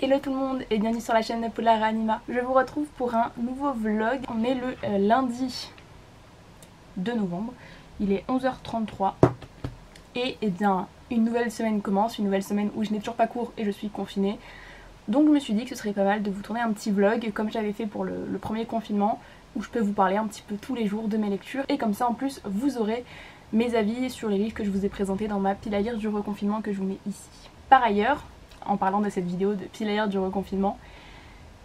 Hello tout le monde et bienvenue sur la chaîne de Polar Anima. Je vous retrouve pour un nouveau vlog. On est le lundi 2 novembre, il est 11h33 et bien une nouvelle semaine commence, une nouvelle semaine où je n'ai toujours pas cours et je suis confinée. Donc je me suis dit que ce serait pas mal de vous tourner un petit vlog comme j'avais fait pour le premier confinement, où je peux vous parler un petit peu tous les jours de mes lectures et comme ça en plus vous aurez mes avis sur les livres que je vous ai présentés dans ma pile à lire du reconfinement que je vous mets ici. Par ailleurs, en parlant de cette vidéo de pile à lire du reconfinement,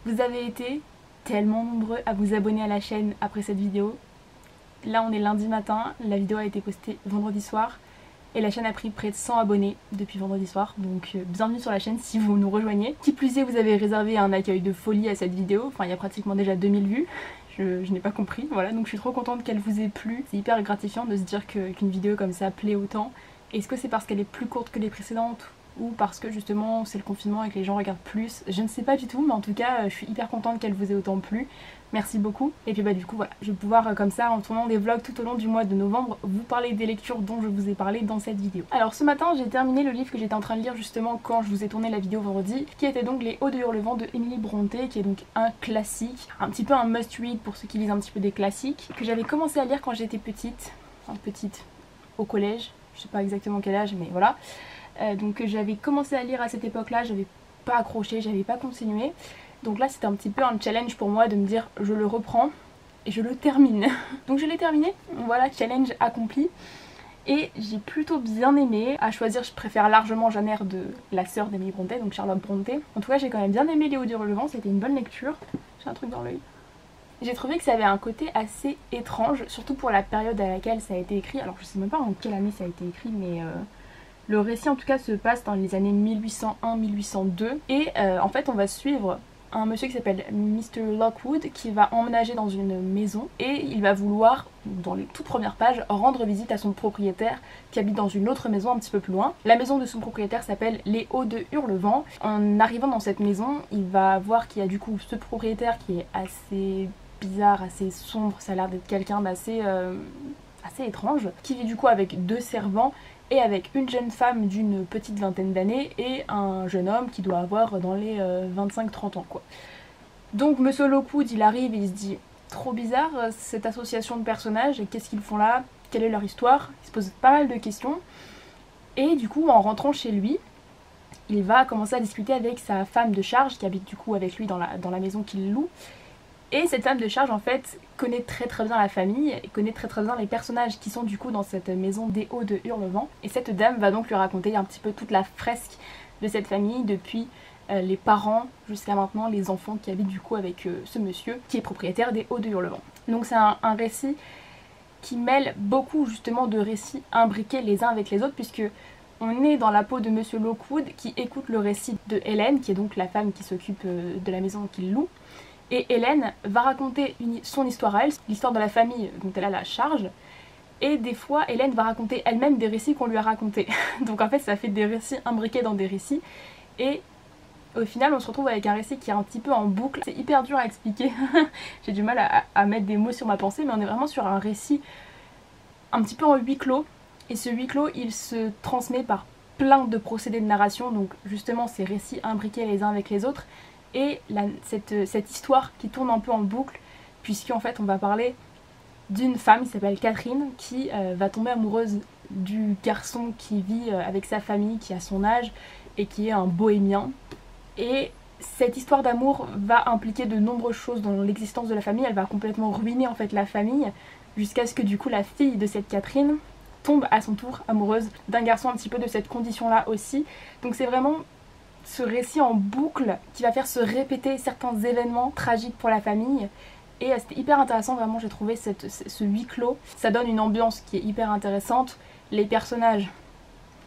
vous avez été tellement nombreux à vous abonner à la chaîne après cette vidéo. Là on est lundi matin, la vidéo a été postée vendredi soir et la chaîne a pris près de 100 abonnés depuis vendredi soir, donc bienvenue sur la chaîne si vous nous rejoignez. Qui plus est, vous avez réservé un accueil de folie à cette vidéo, enfin il y a pratiquement déjà 2000 vues. Je n'ai pas compris, voilà, donc je suis trop contente qu'elle vous ait plu. C'est hyper gratifiant de se dire qu'une vidéo comme ça plaît autant. Est-ce que c'est parce qu'elle est plus courte que les précédentes ou parce que justement c'est le confinement et que les gens regardent plus? Je ne sais pas du tout, mais en tout cas je suis hyper contente qu'elle vous ait autant plu. Merci beaucoup. Et puis bah du coup voilà, je vais pouvoir comme ça en tournant des vlogs tout au long du mois de novembre vous parler des lectures dont je vous ai parlé dans cette vidéo. Alors ce matin j'ai terminé le livre que j'étais en train de lire justement quand je vous ai tourné la vidéo vendredi, qui était donc Les Hauts de Hurlevent de Emily Brontë, qui est donc un classique, un petit peu un must-read pour ceux qui lisent un petit peu des classiques, que j'avais commencé à lire quand j'étais petite, enfin petite, au collège, je sais pas exactement quel âge mais voilà. Donc j'avais commencé à lire à cette époque-là, j'avais pas accroché, j'avais pas continué. Donc là c'était un petit peu un challenge pour moi de me dire je le reprends et je le termine. Donc je l'ai terminé, voilà, challenge accompli. Et j'ai plutôt bien aimé. À choisir, je préfère largement Jeanne de la sœur d'Emily Brontë, donc Charlotte Brontë. En tout cas j'ai quand même bien aimé Les Hauts du Hurlevent, c'était une bonne lecture. J'ai un truc dans l'œil. J'ai trouvé que ça avait un côté assez étrange, surtout pour la période à laquelle ça a été écrit. Alors je sais même pas en quelle année ça a été écrit, mais le récit en tout cas se passe dans les années 1801-1802 et en fait on va suivre un monsieur qui s'appelle Mr. Lockwood qui va emménager dans une maison et il va vouloir, dans les toutes premières pages, rendre visite à son propriétaire qui habite dans une autre maison un petit peu plus loin. La maison de son propriétaire s'appelle Les Hauts de Hurlevent. En arrivant dans cette maison, il va voir qu'il y a du coup ce propriétaire qui est assez bizarre, assez sombre, ça a l'air d'être quelqu'un d'assez assez étrange, qui vit du coup avec deux servants et avec une jeune femme d'une petite vingtaine d'années et un jeune homme qui doit avoir dans les 25-30 ans quoi. Donc Monsieur Lockwood il arrive et il se dit trop bizarre cette association de personnages, qu'est-ce qu'ils font là, quelle est leur histoire, il se pose pas mal de questions et du coup en rentrant chez lui il va commencer à discuter avec sa femme de charge qui habite du coup avec lui dans la maison qu'il loue. Et cette femme de charge en fait connaît très bien la famille, et connaît très bien les personnages qui sont du coup dans cette maison des Hauts de Hurlevent. Et cette dame va donc lui raconter un petit peu toute la fresque de cette famille depuis les parents jusqu'à maintenant les enfants qui habitent du coup avec ce monsieur qui est propriétaire des Hauts de Hurlevent. Donc c'est un récit qui mêle beaucoup justement de récits imbriqués les uns avec les autres puisque on est dans la peau de Monsieur Lockwood qui écoute le récit de Hélène qui est donc la femme qui s'occupe de la maison qu'il loue. Et Hélène va raconter son histoire à elle, l'histoire de la famille dont elle a la charge. Et des fois, Hélène va raconter elle-même des récits qu'on lui a racontés. Donc en fait, ça fait des récits imbriqués dans des récits. Et au final, on se retrouve avec un récit qui est un petit peu en boucle. C'est hyper dur à expliquer. J'ai du mal à mettre des mots sur ma pensée, mais on est vraiment sur un récit un petit peu en huis clos. Et ce huis clos, il se transmet par plein de procédés de narration. Donc justement, ces récits imbriqués les uns avec les autres. Et cette histoire qui tourne un peu en boucle, puisqu'en fait on va parler d'une femme qui s'appelle Catherine qui va tomber amoureuse du garçon qui vit avec sa famille, qui a son âge et qui est un bohémien. Et cette histoire d'amour va impliquer de nombreuses choses dans l'existence de la famille, elle va complètement ruiner en fait la famille, jusqu'à ce que du coup la fille de cette Catherine tombe à son tour amoureuse d'un garçon un petit peu de cette condition là aussi. Donc c'est vraiment ce récit en boucle qui va faire se répéter certains événements tragiques pour la famille et c'était hyper intéressant, vraiment j'ai trouvé ce huis clos, ça donne une ambiance qui est hyper intéressante, les personnages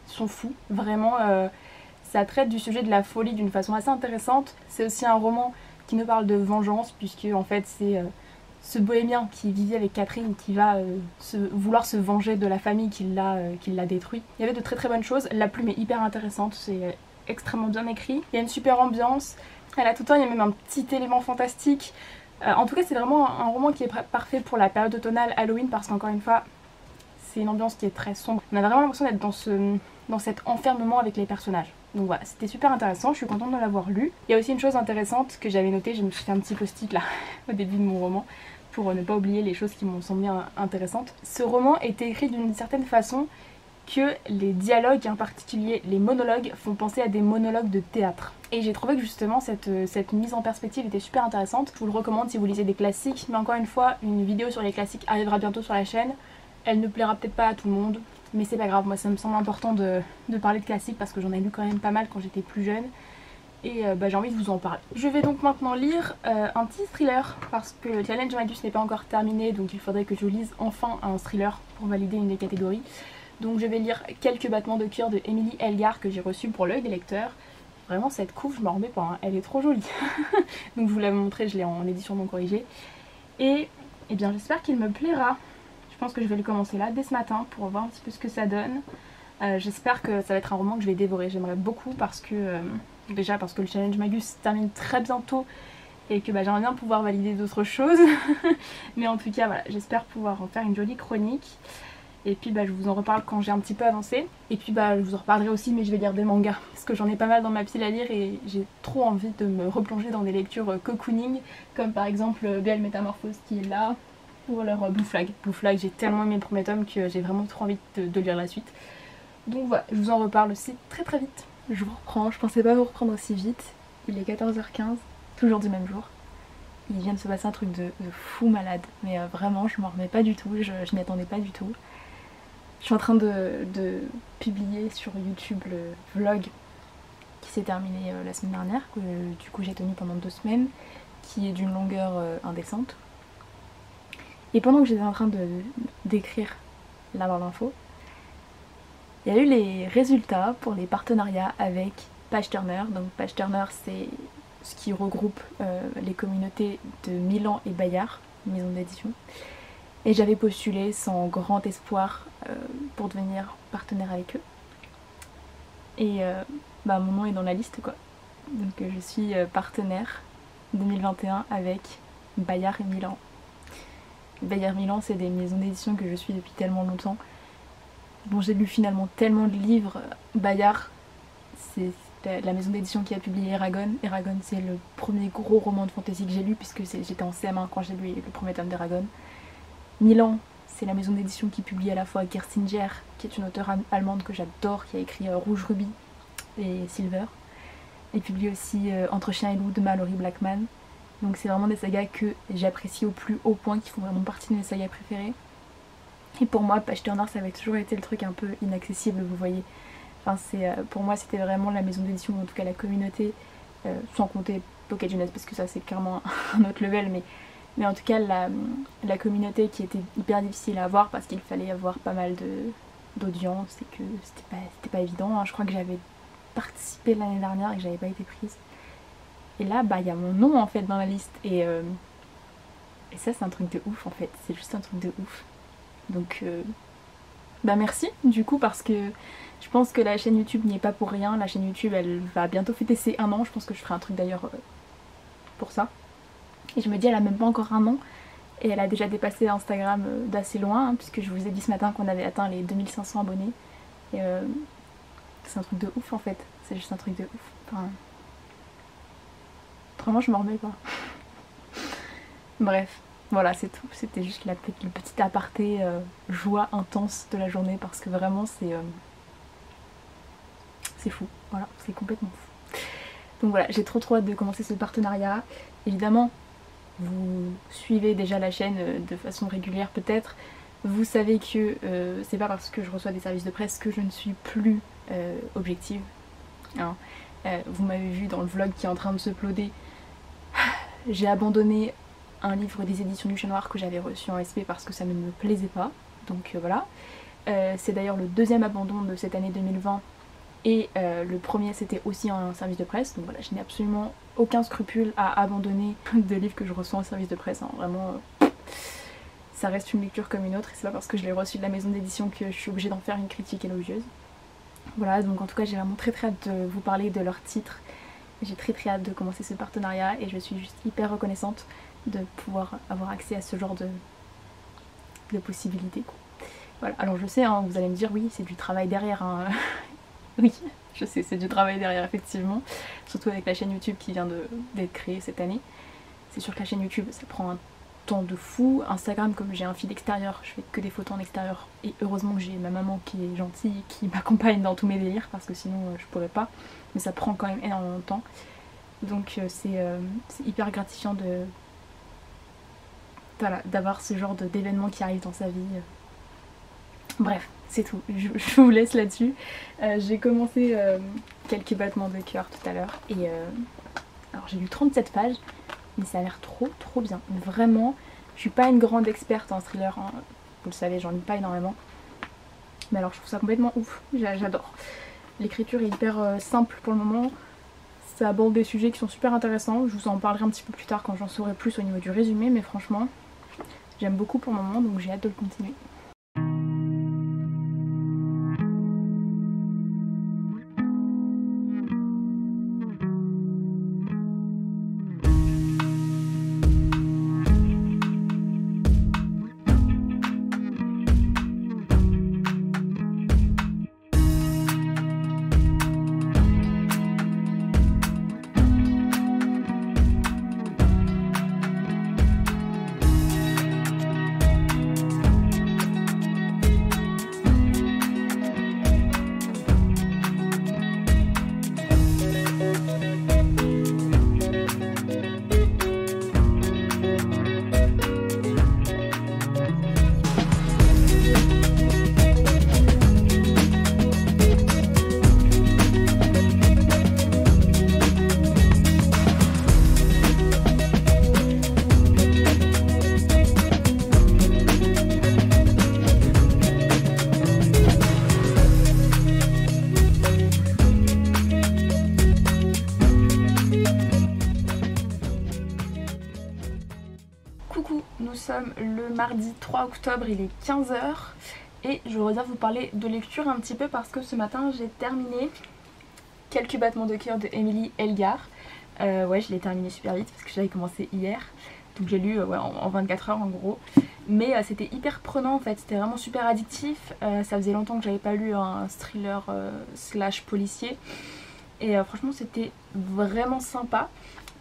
sont fous, vraiment ça traite du sujet de la folie d'une façon assez intéressante. C'est aussi un roman qui nous parle de vengeance puisque en fait c'est ce bohémien qui vivait avec Catherine qui va vouloir se venger de la famille qui l'a détruit. Il y avait de très bonnes choses, la plume est hyper intéressante, c'est extrêmement bien écrit, il y a une super ambiance, elle a tout le temps, il y a même un petit élément fantastique. En tout cas c'est vraiment un roman qui est parfait pour la période automnale Halloween parce qu'encore une fois c'est une ambiance qui est très sombre. On a vraiment l'impression d'être dans cet enfermement avec les personnages. Donc voilà, c'était super intéressant, je suis contente de l'avoir lu. Il y a aussi une chose intéressante que j'avais notée, je me suis fait un petit post-it là au début de mon roman pour ne pas oublier les choses qui m'ont semblé intéressantes. Ce roman était écrit d'une certaine façon que les dialogues, en particulier les monologues, font penser à des monologues de théâtre. Et j'ai trouvé que justement cette mise en perspective était super intéressante. Je vous le recommande si vous lisez des classiques, mais encore une fois, une vidéo sur les classiques arrivera bientôt sur la chaîne. Elle ne plaira peut-être pas à tout le monde, mais c'est pas grave, moi ça me semble important de parler de classiques parce que j'en ai lu quand même pas mal quand j'étais plus jeune. Et j'ai envie de vous en parler. Je vais donc maintenant lire un petit thriller parce que le challenge Magus n'est pas encore terminé, donc il faudrait que je lise enfin un thriller pour valider une des catégories. Donc je vais lire Quelques battements de cœur de Émilie Elgar que j'ai reçu pour l'œil des lecteurs. Vraiment cette couve je m'en remets pas, hein. Elle est trop jolie. Donc je vous l'avais montré, je l'ai en édition non corrigée. Et eh bien j'espère qu'il me plaira. Je pense que je vais le commencer là dès ce matin pour voir un petit peu ce que ça donne. J'espère que ça va être un roman que je vais dévorer, j'aimerais beaucoup parce que déjà parce que le challenge Magus se termine très bientôt et que j'aimerais bien pouvoir valider d'autres choses. Mais en tout cas voilà, j'espère pouvoir en faire une jolie chronique. Et puis je vous en reparle quand j'ai un petit peu avancé. Et puis je vous en reparlerai aussi, mais je vais lire des mangas parce que j'en ai pas mal dans ma pile à lire et j'ai trop envie de me replonger dans des lectures cocooning, comme par exemple Belle Métamorphose qui est là, ou alors Blue Flag. Blue Flag, j'ai tellement aimé le premier tome que j'ai vraiment trop envie de lire la suite. Donc voilà, je vous en reparle aussi très très vite. Je vous reprends, je pensais pas vous reprendre aussi vite. Il est 14h15, toujours du même jour. Il vient de se passer un truc de fou malade, mais vraiment je m'en remets pas du tout, je m'y attendais pas du tout. Je suis en train de publier sur YouTube le vlog qui s'est terminé la semaine dernière, que du coup j'ai tenu pendant 2 semaines, qui est d'une longueur indécente. Et pendant que j'étais en train d'écrire là dans l'info, il y a eu les résultats pour les partenariats avec Page Turner. Donc Page Turner c'est ce qui regroupe les communautés de Milan et Bayard, maison d'édition. Et j'avais postulé sans grand espoir pour devenir partenaire avec eux. Et mon nom est dans la liste quoi. Donc je suis partenaire 2021 avec Bayard et Milan. Bayard Milan c'est des maisons d'édition que je suis depuis tellement longtemps. Bon j'ai lu finalement tellement de livres. Bayard c'est la maison d'édition qui a publié Eragon. Eragon c'est le premier gros roman de fantasy que j'ai lu puisque j'étais en CM1 quand j'ai lu le premier tome d'Eragon. Milan, c'est la maison d'édition qui publie à la fois Gersinger, qui est une auteure allemande que j'adore, qui a écrit Rouge Ruby et Silver. Elle publie aussi Entre chien et loup de Mallory Blackman. Donc c'est vraiment des sagas que j'apprécie au plus haut point, qui font vraiment partie de mes sagas préférées. Et pour moi, Page Turner, ça avait toujours été le truc un peu inaccessible, vous voyez. Enfin, pour moi, c'était vraiment la maison d'édition, ou en tout cas la communauté, sans compter Pocket Jeunesse, parce que ça c'est clairement un autre level, mais en tout cas la communauté qui était hyper difficile à avoir parce qu'il fallait avoir pas mal d'audience et que c'était pas évident. Je crois que j'avais participé l'année dernière et que j'avais pas été prise. Et là il y a mon nom en fait dans la liste et ça c'est un truc de ouf en fait, c'est juste un truc de ouf. Donc merci du coup parce que je pense que la chaîne YouTube n'y est pas pour rien. La chaîne YouTube elle va bientôt fêter ses 1 an, je pense que je ferai un truc d'ailleurs pour ça. Et je me dis elle a même pas encore 1 an et elle a déjà dépassé Instagram d'assez loin puisque je vous ai dit ce matin qu'on avait atteint les 2500 abonnés et c'est un truc de ouf en fait, c'est juste un truc de ouf. Enfin, vraiment je m'en remets pas. Bref, voilà c'est tout, c'était juste le petit aparté joie intense de la journée parce que vraiment c'est fou, voilà, c'est complètement fou. Donc voilà, j'ai trop hâte de commencer ce partenariat. Évidemment, vous suivez déjà la chaîne de façon régulière peut-être, vous savez que c'est pas parce que je reçois des services de presse que je ne suis plus objective. Hein. Vous m'avez vu dans le vlog qui est en train de se uploader, j'ai abandonné un livre des éditions du Chat Noir que j'avais reçu en SP parce que ça ne me plaisait pas, donc voilà. C'est d'ailleurs le 2e abandon de cette année 2020 et le premier c'était aussi un service de presse, donc voilà, je n'ai absolument aucun scrupule à abandonner de livres que je reçois en service de presse, hein. Vraiment ça reste une lecture comme une autre et c'est pas parce que je l'ai reçu de la maison d'édition que je suis obligée d'en faire une critique élogieuse. Voilà, donc en tout cas j'ai vraiment très hâte de vous parler de leur titre, j'ai très hâte de commencer ce partenariat et je suis juste hyper reconnaissante de pouvoir avoir accès à ce genre de possibilités quoi. Voilà, alors je sais, hein, vous allez me dire oui c'est du travail derrière, hein. Oui, Je sais, c'est du travail derrière effectivement, surtout avec la chaîne YouTube qui vient d'être créée cette année. C'est sûr que la chaîne YouTube ça prend un temps de fou. Instagram, comme j'ai un feed extérieur, je fais que des photos en extérieur et heureusement que j'ai ma maman qui est gentille, qui m'accompagne dans tous mes délires parce que sinon je pourrais pas, mais ça prend quand même énormément de temps. Donc c'est hyper gratifiant de voilà, d'avoir ce genre d'événements qui arrivent dans sa vie. Bref, c'est tout, je vous laisse là-dessus. J'ai commencé quelques battements de cœur tout à l'heure et alors j'ai lu 37 pages mais ça a l'air trop bien. Vraiment, je suis pas une grande experte en thriller, hein. Vous le savez, j'en lis pas énormément. Mais alors je trouve ça complètement ouf, j'adore. L'écriture est hyper simple pour le moment. Ça aborde des sujets qui sont super intéressants. Je vous en parlerai un petit peu plus tard quand j'en saurai plus au niveau du résumé, mais franchement, j'aime beaucoup pour le moment, donc j'ai hâte de le continuer. Coucou, nous sommes le mardi 3 octobre, il est 15 h et je reviens vous parler de lecture un petit peu parce que ce matin j'ai terminé Quelques battements de cœur de Émilie Elgar. Ouais, je l'ai terminé super vite parce que j'avais commencé hier, donc j'ai lu en 24 heures en gros. Mais c'était hyper prenant en fait, c'était vraiment super addictif. Ça faisait longtemps que j'avais pas lu un thriller slash policier et franchement c'était vraiment sympa.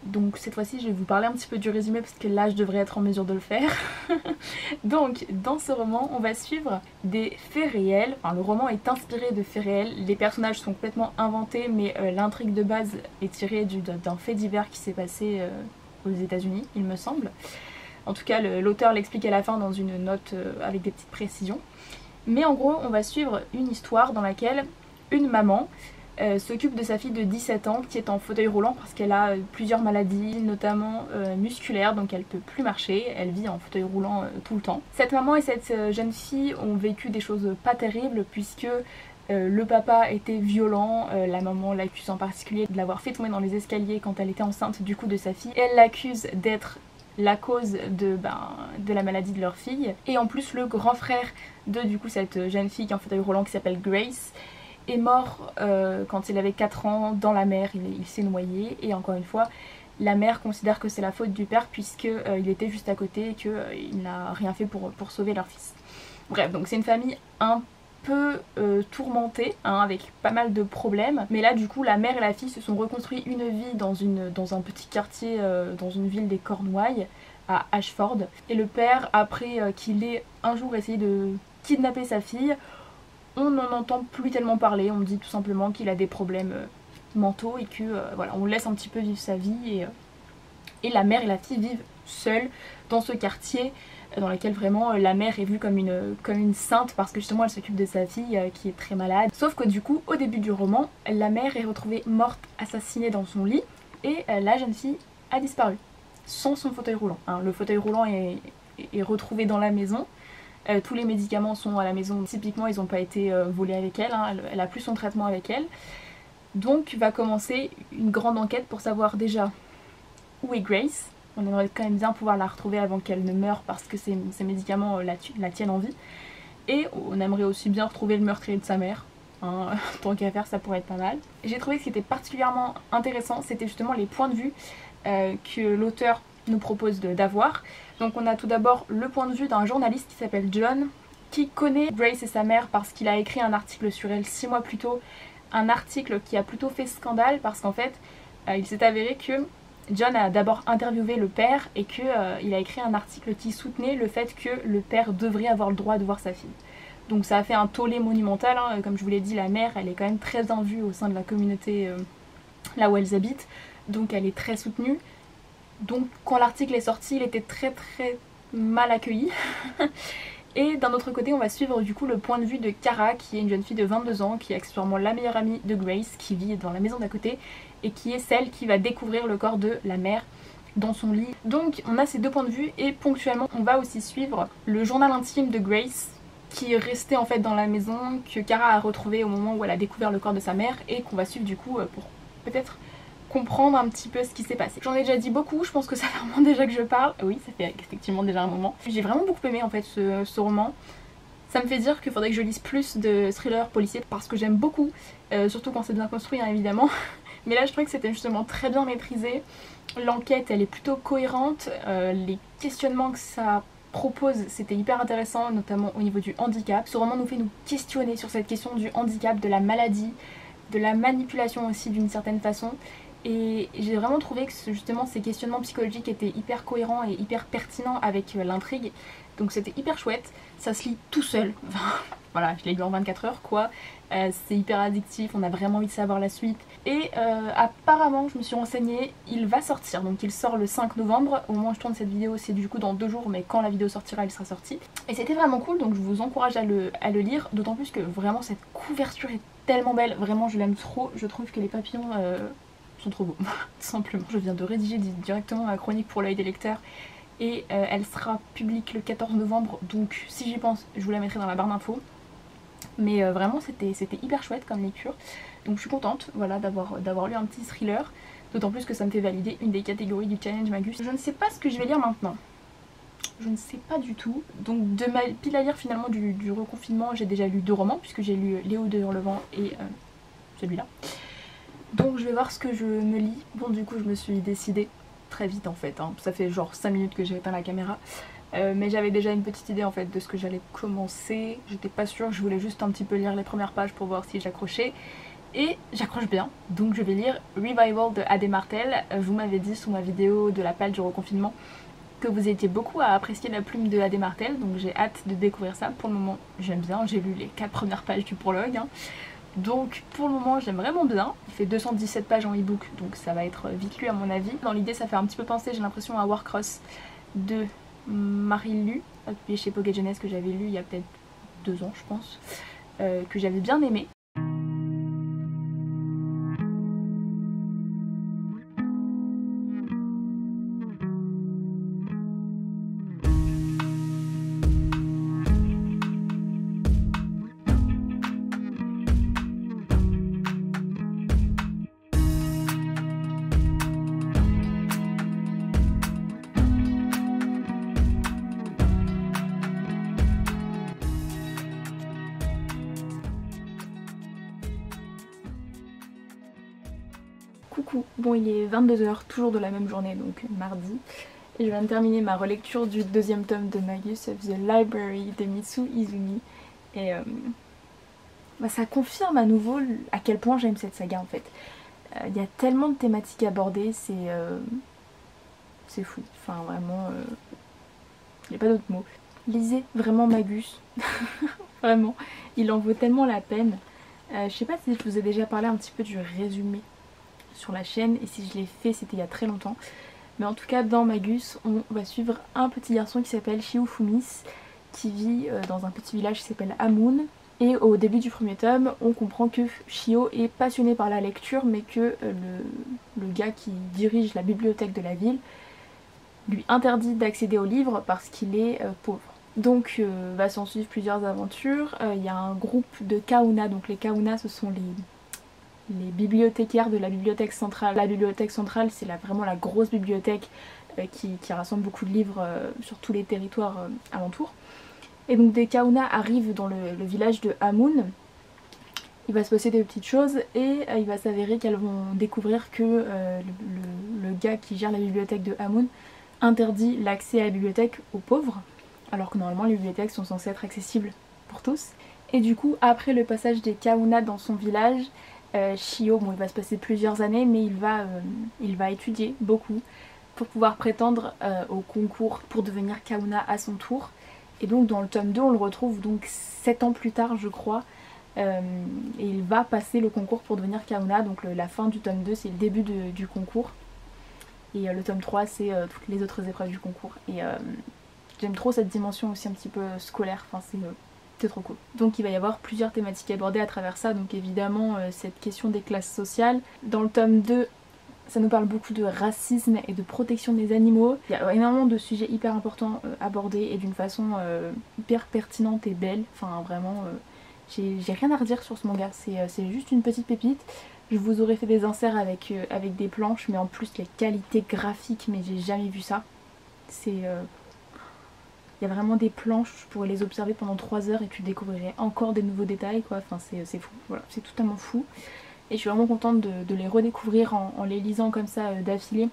Donc cette fois-ci je vais vous parler un petit peu du résumé parce que là je devrais être en mesure de le faire. Donc dans ce roman on va suivre des faits réels, enfin le roman est inspiré de faits réels, les personnages sont complètement inventés mais l'intrigue de base est tirée d'un fait divers qui s'est passé aux États-Unis il me semble. En tout cas l'auteur l'explique à la fin dans une note avec des petites précisions. Mais en gros on va suivre une histoire dans laquelle une maman s'occupe de sa fille de 17 ans qui est en fauteuil roulant parce qu'elle a plusieurs maladies, notamment musculaires, donc elle peut plus marcher, elle vit en fauteuil roulant tout le temps. Cette maman et cette jeune fille ont vécu des choses pas terribles puisque le papa était violent, la maman l'accuse en particulier de l'avoir fait tomber dans les escaliers quand elle était enceinte du coup de sa fille. Elle l'accuse d'être la cause de la maladie de leur fille. Et en plus le grand frère de du coup cette jeune fille qui est en fauteuil roulant qui s'appelle Grace est mort quand il avait 4 ans dans la mer, il s'est noyé et encore une fois la mère considère que c'est la faute du père puisqu'il était juste à côté et qu'il n'a rien fait pour sauver leur fils. Bref, donc c'est une famille un peu tourmentée hein, avec pas mal de problèmes, mais là du coup la mère et la fille se sont reconstruit une vie dans un petit quartier dans une ville des Cornouailles à Ashford, et le père après qu'il ait un jour essayé de kidnapper sa fille, on n'en entend plus tellement parler, on dit tout simplement qu'il a des problèmes mentaux et que voilà, on laisse un petit peu vivre sa vie et la mère et la fille vivent seules dans ce quartier dans lequel vraiment la mère est vue comme une sainte parce que justement elle s'occupe de sa fille qui est très malade. Sauf que du coup au début du roman, la mère est retrouvée morte, assassinée dans son lit et la jeune fille a disparu sans son fauteuil roulant. Hein, le fauteuil roulant est retrouvé dans la maison. Tous les médicaments sont à la maison, typiquement ils n'ont pas été volés avec elle, hein, elle a plus son traitement avec elle. Donc va commencer une grande enquête pour savoir déjà où est Grace. On aimerait quand même bien pouvoir la retrouver avant qu'elle ne meure parce que ces médicaments la tiennent en vie. Et on aimerait aussi bien retrouver le meurtrier de sa mère, hein, tant qu'à faire ça pourrait être pas mal. J'ai trouvé que ce qui était particulièrement intéressant c'était justement les points de vue que l'auteur nous propose d'avoir. Donc on a tout d'abord le point de vue d'un journaliste qui s'appelle John, qui connaît Grace et sa mère parce qu'il a écrit un article sur elle 6 mois plus tôt un article qui a plutôt fait scandale parce qu'en fait il s'est avéré que John a d'abord interviewé le père et qu'il a écrit un article qui soutenait le fait que le père devrait avoir le droit de voir sa fille. Donc ça a fait un tollé monumental, hein. Comme je vous l'ai dit, la mère elle est quand même très en vue au sein de la communauté là où elles habitent, donc elle est très soutenue. Donc quand l'article est sorti, il était très mal accueilli. Et d'un autre côté, on va suivre du coup le point de vue de Kara, qui est une jeune fille de 22 ans, qui est accessoirement la meilleure amie de Grace, qui vit dans la maison d'à côté, et qui est celle qui va découvrir le corps de la mère dans son lit. Donc on a ces deux points de vue, et ponctuellement on va aussi suivre le journal intime de Grace, qui est resté en fait dans la maison, que Kara a retrouvé au moment où elle a découvert le corps de sa mère, et qu'on va suivre du coup pour peut-être comprendre un petit peu ce qui s'est passé. J'en ai déjà dit beaucoup, je pense que ça fait un moment déjà que je parle. Oui, ça fait effectivement déjà un moment. J'ai vraiment beaucoup aimé en fait ce roman. Ça me fait dire qu'il faudrait que je lise plus de thrillers policiers parce que j'aime beaucoup, surtout quand c'est bien construit, hein, évidemment. Mais là je trouvais que c'était justement très bien maîtrisé. L'enquête elle est plutôt cohérente, les questionnements que ça propose c'était hyper intéressant, notamment au niveau du handicap. Ce roman nous fait nous questionner sur cette question du handicap, de la maladie, de la manipulation aussi d'une certaine façon. Et j'ai vraiment trouvé que justement ces questionnements psychologiques étaient hyper cohérents et hyper pertinents avec l'intrigue. Donc c'était hyper chouette, ça se lit tout seul. Voilà, je l'ai lu en 24 heures quoi. C'est hyper addictif, on a vraiment envie de savoir la suite. Et apparemment, je me suis renseignée, il va sortir. Donc il sort le 5 novembre. Au moment où je tourne cette vidéo, c'est du coup dans 2 jours, mais quand la vidéo sortira, il sera sorti. Et c'était vraiment cool, donc je vous encourage à le lire. D'autant plus que vraiment cette couverture est tellement belle. Vraiment, je l'aime trop. Je trouve que les papillons sont trop beaux, tout simplement. Je viens de rédiger directement ma chronique pour l'œil des lecteurs. Et elle sera publique le 14 novembre. Donc si j'y pense, je vous la mettrai dans la barre d'infos. Mais vraiment c'était hyper chouette comme lecture. Donc je suis contente voilà, d'avoir lu un petit thriller. D'autant plus que ça me fait valider une des catégories du challenge Magus. Je ne sais pas ce que je vais lire maintenant. Je ne sais pas du tout. Donc de ma pile à lire finalement du reconfinement, j'ai déjà lu 2 romans. Puisque j'ai lu Léo de Hurlevent et celui-là. Donc je vais voir ce que je me lis. Bon du coup je me suis décidée très vite en fait. Hein. Ça fait genre 5 minutes que j'ai éteint la caméra. Mais j'avais déjà une petite idée en fait de ce que j'allais commencer. J'étais pas sûre, je voulais juste un petit peu lire les premières pages pour voir si j'accrochais. Et j'accroche bien, donc je vais lire Revival de A.D. Martel. Vous m'avez dit sous ma vidéo de la palle du reconfinement que vous étiez beaucoup à apprécier la plume de A.D. Martel, donc j'ai hâte de découvrir ça. Pour le moment j'aime bien, j'ai lu les 4 premières pages du prologue. Hein. Donc pour le moment j'aime vraiment bien. Il fait 217 pages en e-book, donc ça va être vite lu à mon avis. Dans l'idée ça fait un petit peu penser, j'ai l'impression, à Warcross de Marie Lu, appuyé chez Pocket Jeunesse, que j'avais lu il y a peut-être 2 ans je pense, que j'avais bien aimé. Coucou, bon il est 22 h, toujours de la même journée, donc mardi. Et je viens de terminer ma relecture du 2e tome de Magus of the Library de Mitsu Izumi. Et ça confirme à nouveau à quel point j'aime cette saga en fait. Il y a tellement de thématiques abordées, c'est fou. Enfin vraiment, il n'y a pas d'autre mot. Lisez vraiment Magus, vraiment, il en vaut tellement la peine. Je sais pas si je vous ai déjà parlé un petit peu du résumé sur la chaîne, et si je l'ai fait c'était il y a très longtemps, mais en tout cas dans Magus on va suivre un petit garçon qui s'appelle Shiofumis, qui vit dans un petit village qui s'appelle Amun, et au début du 1er tome on comprend que Shio est passionné par la lecture, mais que le gars qui dirige la bibliothèque de la ville lui interdit d'accéder aux livres parce qu'il est pauvre. Donc va s'en suivre plusieurs aventures. Il y a un groupe de Kauna, donc les Kauna ce sont les bibliothécaires de la bibliothèque centrale. La bibliothèque centrale c'est vraiment la grosse bibliothèque qui rassemble beaucoup de livres sur tous les territoires alentours. Et donc des Kauna arrivent dans le village de Amun. Il va se passer des petites choses et il va s'avérer qu'elles vont découvrir que le gars qui gère la bibliothèque de Amun interdit l'accès à la bibliothèque aux pauvres, alors que normalement les bibliothèques sont censées être accessibles pour tous. Et du coup après le passage des Kauna dans son village, Shio, bon il va se passer plusieurs années mais il va étudier beaucoup pour pouvoir prétendre au concours pour devenir Kahuna à son tour. Et donc dans le tome 2 on le retrouve donc 7 ans plus tard je crois. Et il va passer le concours pour devenir Kahuna, donc la fin du tome 2 c'est le début du concours. Et le tome 3 c'est toutes les autres épreuves du concours. Et j'aime trop cette dimension aussi un petit peu scolaire, enfin c'est trop cool. Donc il va y avoir plusieurs thématiques abordées à travers ça, donc évidemment cette question des classes sociales. Dans le tome 2, ça nous parle beaucoup de racisme et de protection des animaux. Il y a énormément de sujets hyper importants abordés et d'une façon hyper pertinente et belle. Enfin vraiment, j'ai rien à redire sur ce manga, c'est juste une petite pépite. Je vous aurais fait des inserts avec des planches, mais en plus les qualités graphiques, mais j'ai jamais vu ça. Il y a vraiment des planches, je pourrais les observer pendant 3 heures et tu découvrirais encore des nouveaux détails quoi, enfin c'est fou, voilà, c'est totalement fou. Et je suis vraiment contente de les redécouvrir en les lisant comme ça d'affilée.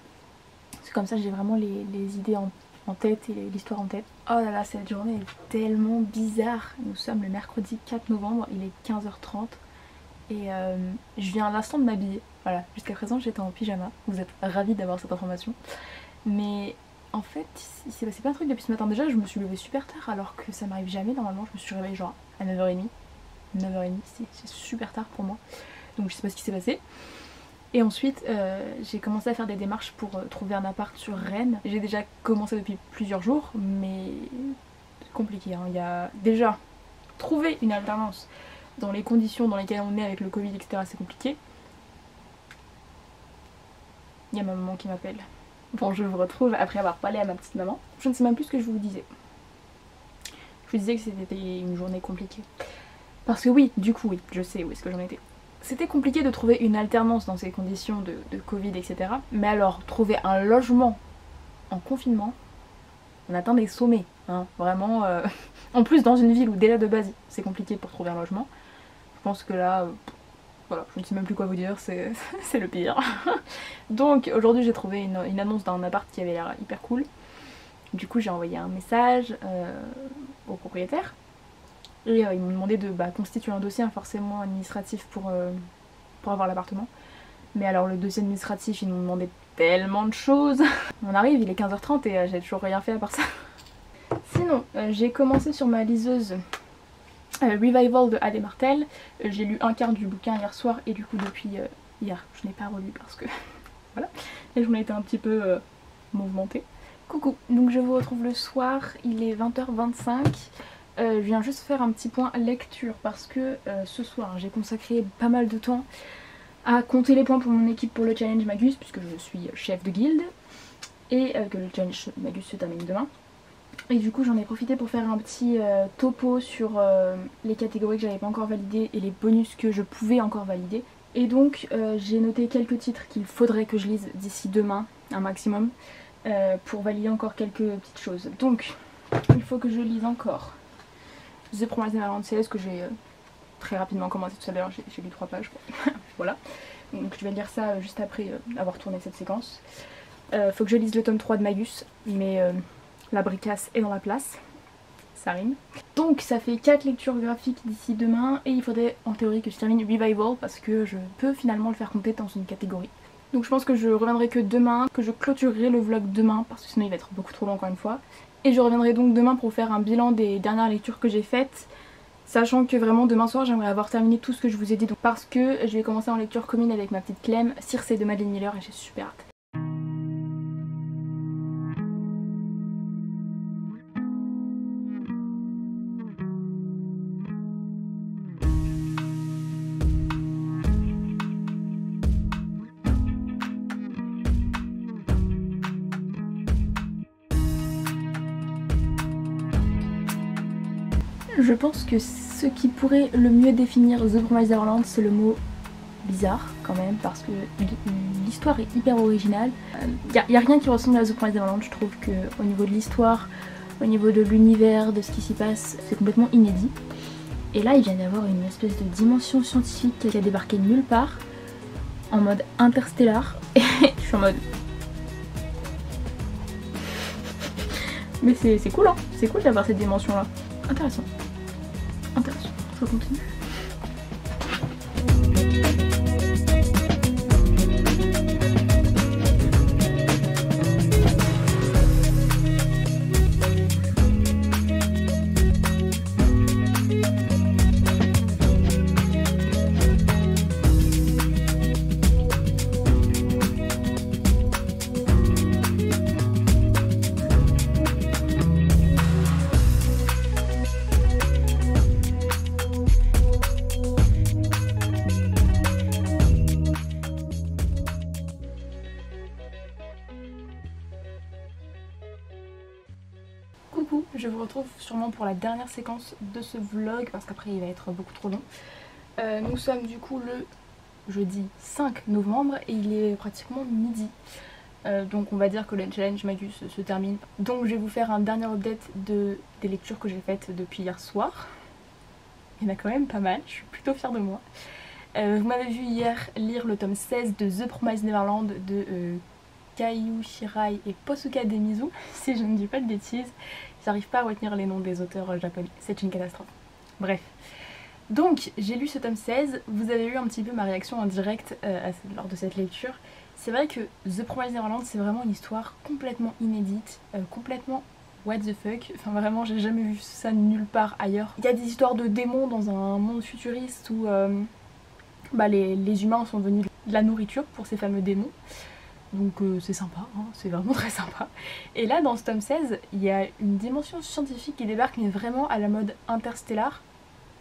C'est comme ça j'ai vraiment les idées en tête et l'histoire en tête. Oh là là, cette journée est tellement bizarre. Nous sommes le mercredi 4 novembre, il est 15h30 et je viens à l'instant de m'habiller. Voilà, jusqu'à présent j'étais en pyjama, vous êtes ravis d'avoir cette information. Mais en fait, il s'est passé plein de trucs depuis ce matin. Déjà, je me suis levée super tard alors que ça m'arrive jamais. Normalement, je me suis réveillée genre à 9h30. 9h30, c'est super tard pour moi. Donc je sais pas ce qui s'est passé. Et ensuite, j'ai commencé à faire des démarches pour trouver un appart sur Rennes. J'ai déjà commencé depuis plusieurs jours, mais c'est compliqué. Hein. Il y a déjà trouver une alternance dans les conditions dans lesquelles on est avec le Covid, etc. C'est compliqué. Il y a ma maman qui m'appelle. Bon, je vous retrouve après avoir parlé à ma petite maman. Je ne sais même plus ce que je vous disais. Je vous disais que c'était une journée compliquée. Parce que oui, du coup, oui, je sais où est-ce que j'en étais. C'était compliqué de trouver une alternance dans ces conditions de Covid, etc. Mais alors, trouver un logement en confinement, on atteint des sommets. Hein, vraiment. En plus, dans une ville où déjà de base, c'est compliqué pour trouver un logement. Je pense que là... Voilà, je ne sais même plus quoi vous dire, c'est le pire. Donc aujourd'hui j'ai trouvé une annonce d'un appart qui avait l'air hyper cool. Du coup j'ai envoyé un message au propriétaire. Et ils m'ont demandé de constituer un dossier forcément administratif pour avoir l'appartement. Mais alors le dossier administratif, ils m'ont demandé tellement de choses. On arrive, il est 15h30 et j'ai toujours rien fait à part ça. Sinon, j'ai commencé sur ma liseuse Revival de A.D. Martel. J'ai lu un quart du bouquin hier soir et du coup depuis hier je n'ai pas relu parce que voilà, la journée était un petit peu mouvementée. Coucou, donc je vous retrouve le soir, il est 20h25. Je viens juste faire un petit point lecture parce que ce soir j'ai consacré pas mal de temps à compter les points pour mon équipe pour le challenge Magus puisque je suis chef de guilde et que le challenge Magus se termine demain. Et du coup j'en ai profité pour faire un petit topo sur les catégories que j'avais pas encore validées et les bonus que je pouvais encore valider. Et donc j'ai noté quelques titres qu'il faudrait que je lise d'ici demain, un maximum, pour valider encore quelques petites choses. Donc il faut que je lise encore The Promised Neverland CS que j'ai très rapidement commencé tout à l'heure, j'ai lu 3 pages. Voilà, donc je vais lire ça juste après avoir tourné cette séquence. Faut que je lise le tome 3 de Magus, mais... la bricasse est dans la place, ça rime. Donc ça fait 4 lectures graphiques d'ici demain et il faudrait en théorie que je termine Revival parce que je peux finalement le faire compter dans une catégorie. Donc je pense que je reviendrai que demain, que je clôturerai le vlog demain parce que sinon il va être beaucoup trop long encore une fois. Et je reviendrai donc demain pour faire un bilan des dernières lectures que j'ai faites, sachant que vraiment demain soir j'aimerais avoir terminé tout ce que je vous ai dit donc, parce que je vais commencer en lecture commune avec ma petite Clem, Circe de Madeline Miller et j'ai super hâte. Je pense que ce qui pourrait le mieux définir The Promised Neverland, c'est le mot bizarre quand même, parce que l'histoire est hyper originale. Y a rien qui ressemble à The Promised Neverland, je trouve qu'au niveau de l'histoire, au niveau de l'univers, de ce qui s'y passe, c'est complètement inédit. Et là il vient d'y avoir une espèce de dimension scientifique qui a débarqué nulle part, en mode interstellar, et je suis en mode... Mais c'est cool hein, c'est cool d'avoir cette dimension là, intéressant. Intéressant, je continue. retrouve sûrement pour la dernière séquence de ce vlog parce qu'après il va être beaucoup trop long. Nous sommes du coup le jeudi 5 novembre et il est pratiquement midi. Donc on va dire que le challenge Magus se termine. Donc je vais vous faire un dernier update des lectures que j'ai faites depuis hier soir. Il y en a quand même pas mal, je suis plutôt fière de moi. Vous m'avez vu hier lire le tome 16 de The Promised Neverland de Kaiju Shirai et Posuka Demizu, si je ne dis pas de bêtises. J'arrive pas à retenir les noms des auteurs japonais, c'est une catastrophe. Bref. Donc j'ai lu ce tome 16, vous avez eu un petit peu ma réaction en direct lors de cette lecture. C'est vrai que The Promised Neverland c'est vraiment une histoire complètement inédite, complètement what the fuck, enfin vraiment j'ai jamais vu ça nulle part ailleurs. Il y a des histoires de démons dans un monde futuriste où les humains sont venus de la nourriture pour ces fameux démons. Donc c'est sympa, hein, c'est vraiment très sympa. Et là dans ce tome 16, il y a une dimension scientifique qui débarque mais vraiment à la mode Interstellar.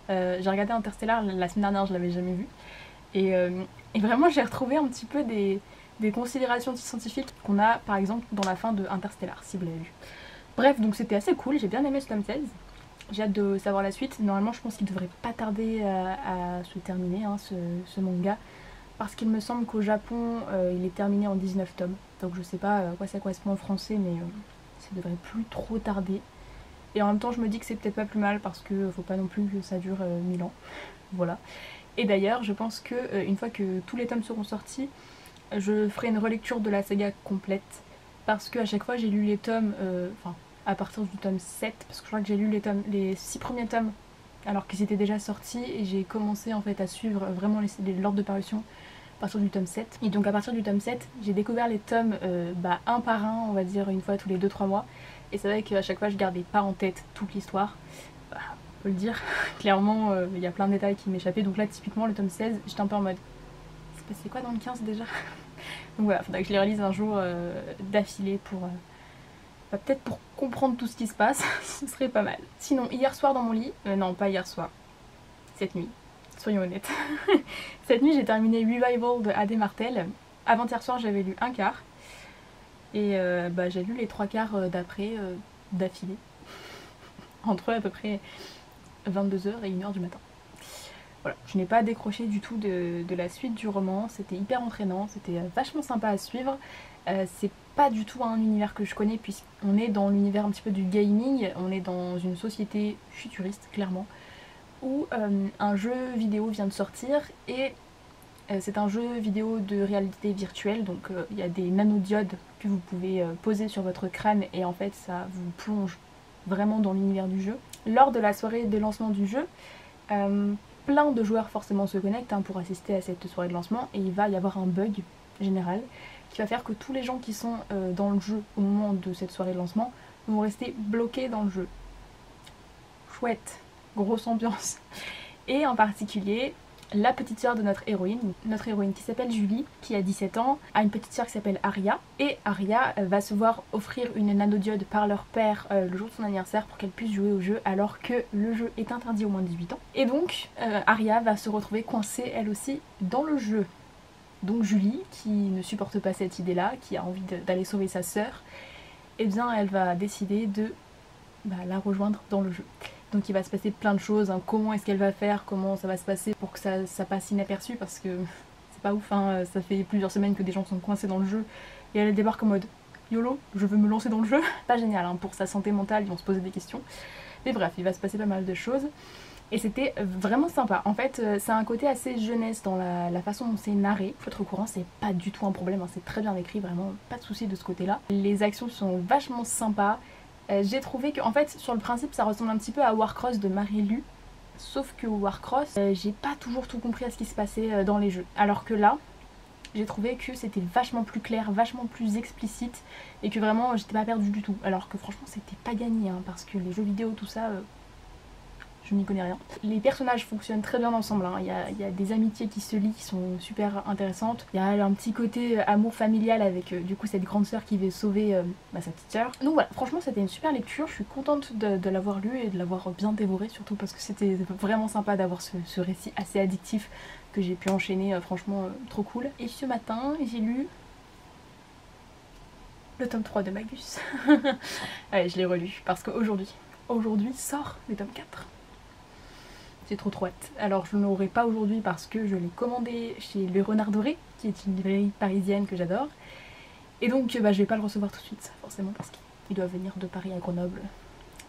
J'ai regardé Interstellar la semaine dernière, je l'avais jamais vu. Et vraiment j'ai retrouvé un petit peu des considérations scientifiques qu'on a par exemple dans la fin de Interstellar, si vous l'avez vu. Bref, donc c'était assez cool, j'ai bien aimé ce tome 16. J'ai hâte de savoir la suite. Normalement je pense qu'il devrait pas tarder à se terminer hein, ce manga. Parce qu'il me semble qu'au Japon il est terminé en 19 tomes. Donc je sais pas à quoi ça correspond en français mais ça devrait plus trop tarder. Et en même temps je me dis que c'est peut-être pas plus mal parce que faut pas non plus que ça dure 1000 ans. Voilà. Et d'ailleurs je pense que une fois que tous les tomes seront sortis, je ferai une relecture de la saga complète. Parce qu'à chaque fois j'ai lu les tomes, à partir du tome 7, parce que je crois que j'ai lu les 6 premiers tomes alors qu'ils étaient déjà sortis et j'ai commencé en fait à suivre vraiment l'ordre de parution à partir du tome 7. Et donc à partir du tome 7, j'ai découvert les tomes un par un, on va dire une fois tous les 2-3 mois. Et c'est vrai qu'à chaque fois je gardais pas en tête toute l'histoire. On peut le dire, clairement il y a plein de détails qui m'échappaient. Donc là typiquement le tome 16, j'étais un peu en mode c'est passé quoi dans le 15 déjà. Donc voilà, faudrait que je les relise un jour d'affilée pour... peut-être pour comprendre tout ce qui se passe, ce serait pas mal. Sinon, hier soir dans mon lit, non pas hier soir, cette nuit, soyons honnêtes. Cette nuit j'ai terminé Revival de A.D. Martel. Avant-hier soir j'avais lu un quart. Et j'ai lu les 3 quarts d'après, d'affilée. Entre à peu près 22h et 1h du matin. Voilà, je n'ai pas décroché du tout de la suite du roman, c'était hyper entraînant, c'était vachement sympa à suivre. C'est pas du tout un univers que je connais puisqu'on est dans l'univers un petit peu du gaming, on est dans une société futuriste clairement, où un jeu vidéo vient de sortir et c'est un jeu vidéo de réalité virtuelle, donc il y a des nanodiodes que vous pouvez poser sur votre crâne et en fait ça vous plonge vraiment dans l'univers du jeu. Lors de la soirée de lancement du jeu, plein de joueurs forcément se connectent pour assister à cette soirée de lancement et il va y avoir un bug général qui va faire que tous les gens qui sont dans le jeu au moment de cette soirée de lancement vont rester bloqués dans le jeu. Chouette, grosse ambiance. Et en particulier, la petite sœur de notre héroïne qui s'appelle Julie, qui a 17 ans, a une petite sœur qui s'appelle Aria, et Aria va se voir offrir une nanodiode par leur père le jour de son anniversaire pour qu'elle puisse jouer au jeu alors que le jeu est interdit aux moins de 18 ans. Et donc Aria va se retrouver coincée elle aussi dans le jeu. Donc Julie, qui ne supporte pas cette idée-là, qui a envie d'aller sauver sa sœur, eh bien elle va décider de la rejoindre dans le jeu. Donc il va se passer plein de choses, hein. Comment est-ce qu'elle va faire, comment ça va se passer pour que ça passe inaperçu parce que c'est pas ouf, hein. Ça fait plusieurs semaines que des gens sont coincés dans le jeu et elle débarque en mode YOLO, je veux me lancer dans le jeu. Pas génial, hein. Pour sa santé mentale ils vont se poser des questions. Mais bref, il va se passer pas mal de choses. Et c'était vraiment sympa. En fait, c'est un côté assez jeunesse dans la façon dont c'est narré. Faut être au courant, c'est pas du tout un problème, hein. C'est très bien écrit, vraiment pas de soucis de ce côté-là. Les actions sont vachement sympas. J'ai trouvé que, en fait, sur le principe, ça ressemble un petit peu à Warcross de Marie-Lu. Sauf que Warcross, j'ai pas toujours tout compris à ce qui se passait dans les jeux. Alors que là, j'ai trouvé que c'était vachement plus clair, vachement plus explicite. Et que vraiment, j'étais pas perdue du tout. Alors que franchement, c'était pas gagné, hein, parce que les jeux vidéo, tout ça... je n'y connais rien. Les personnages fonctionnent très bien ensemble, hein. Il y a des amitiés qui se lient qui sont super intéressantes. Il y a un petit côté amour familial avec du coup cette grande sœur qui veut sauver sa petite sœur. Donc voilà, franchement c'était une super lecture, je suis contente de l'avoir lu et de l'avoir bien dévoré surtout parce que c'était vraiment sympa d'avoir ce récit assez addictif que j'ai pu enchaîner, franchement trop cool. Et ce matin j'ai lu le tome 3 de Magus. Allez, je l'ai relu parce qu'aujourd'hui aujourd'hui sort le tome 4. J'ai trop hâte. Alors je ne l'aurai pas aujourd'hui parce que je l'ai commandé chez Le Renard Doré, qui est une librairie parisienne que j'adore. Et donc je vais pas le recevoir tout de suite, forcément, parce qu'il doit venir de Paris à Grenoble.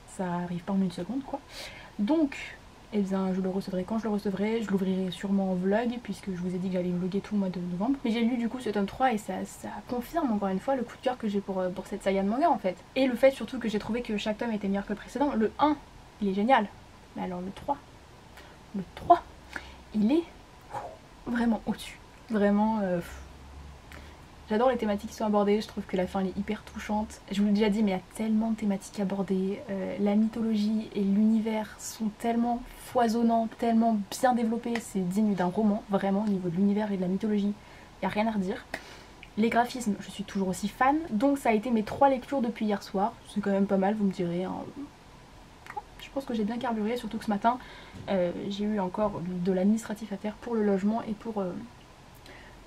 Ça arrive pas en une seconde, quoi. Donc, eh bien, je le recevrai quand je le recevrai. Je l'ouvrirai sûrement en vlog, puisque je vous ai dit que j'allais vlogger tout le mois de novembre. Mais j'ai lu du coup ce tome 3 et ça confirme encore une fois le coup de cœur que j'ai pour cette saga de manga en fait. Et le fait surtout que j'ai trouvé que chaque tome était meilleur que le précédent. Le 1, il est génial. Mais alors le 3, il est vraiment au-dessus. Vraiment, j'adore les thématiques qui sont abordées, je trouve que la fin elle est hyper touchante. Je vous l'ai déjà dit, mais il y a tellement de thématiques abordées. La mythologie et l'univers sont tellement foisonnants, tellement bien développés, c'est digne d'un roman, vraiment, au niveau de l'univers et de la mythologie, il n'y a rien à redire. Les graphismes, je suis toujours aussi fan, donc ça a été mes 3 lectures depuis hier soir. C'est quand même pas mal, vous me direz. Hein. Je pense que j'ai bien carburé, surtout que ce matin, j'ai eu encore de l'administratif à faire pour le logement et pour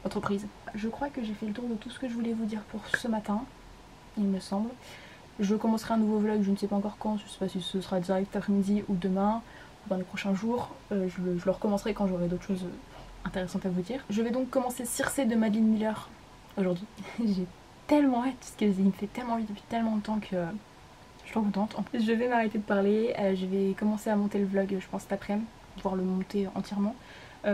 l'entreprise. Je crois que j'ai fait le tour de tout ce que je voulais vous dire pour ce matin, il me semble. Je commencerai un nouveau vlog, je ne sais pas encore quand, je ne sais pas si ce sera direct cet après-midi ou demain, ou dans les prochains jours. Je le recommencerai quand j'aurai d'autres choses intéressantes à vous dire. Je vais donc commencer Circé de Madeline Miller aujourd'hui. J'ai tellement hâte, parce qu'il me fait tellement envie depuis tellement de temps que je suis trop contente. Je vais m'arrêter de parler, je vais commencer à monter le vlog, je pense cet après-midi, pouvoir le monter entièrement.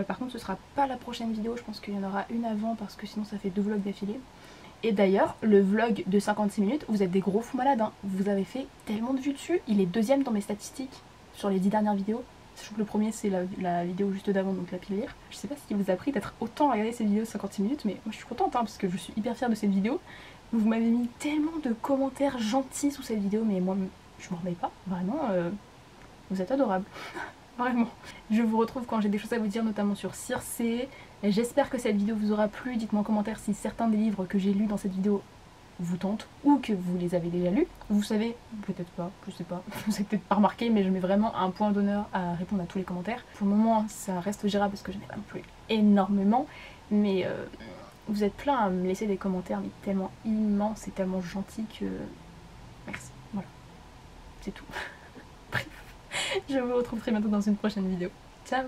Par contre ce sera pas la prochaine vidéo, je pense qu'il y en aura une avant parce que sinon ça fait 2 vlogs d'affilée. Et d'ailleurs le vlog de 56 minutes, vous êtes des gros fous malades, hein. Vous avez fait tellement de vues dessus, il est 2ème dans mes statistiques sur les 10 dernières vidéos. Sachant que le premier c'est la vidéo juste d'avant, donc la pire. Je sais pas ce qui vous a pris d'être autant à regarder cette vidéo de 56 minutes, mais moi je suis contente hein, parce que je suis hyper fière de cette vidéo. Vous m'avez mis tellement de commentaires gentils sous cette vidéo, mais moi je m'en remets pas, vraiment, vous êtes adorables. Vraiment. Je vous retrouve quand j'ai des choses à vous dire, notamment sur Circé. J'espère que cette vidéo vous aura plu. Dites-moi en commentaire si certains des livres que j'ai lus dans cette vidéo vous tentent ou que vous les avez déjà lus. Vous savez, peut-être pas, je sais pas, vous avez peut-être pas remarqué, mais je mets vraiment un point d'honneur à répondre à tous les commentaires. Pour le moment, ça reste gérable parce que je n'ai pas non plus énormément, mais vous êtes plein à me laisser des commentaires, mais tellement immenses et tellement gentils que... Merci, voilà, c'est tout. Bref. Je vous retrouve très bientôt dans une prochaine vidéo. Ciao!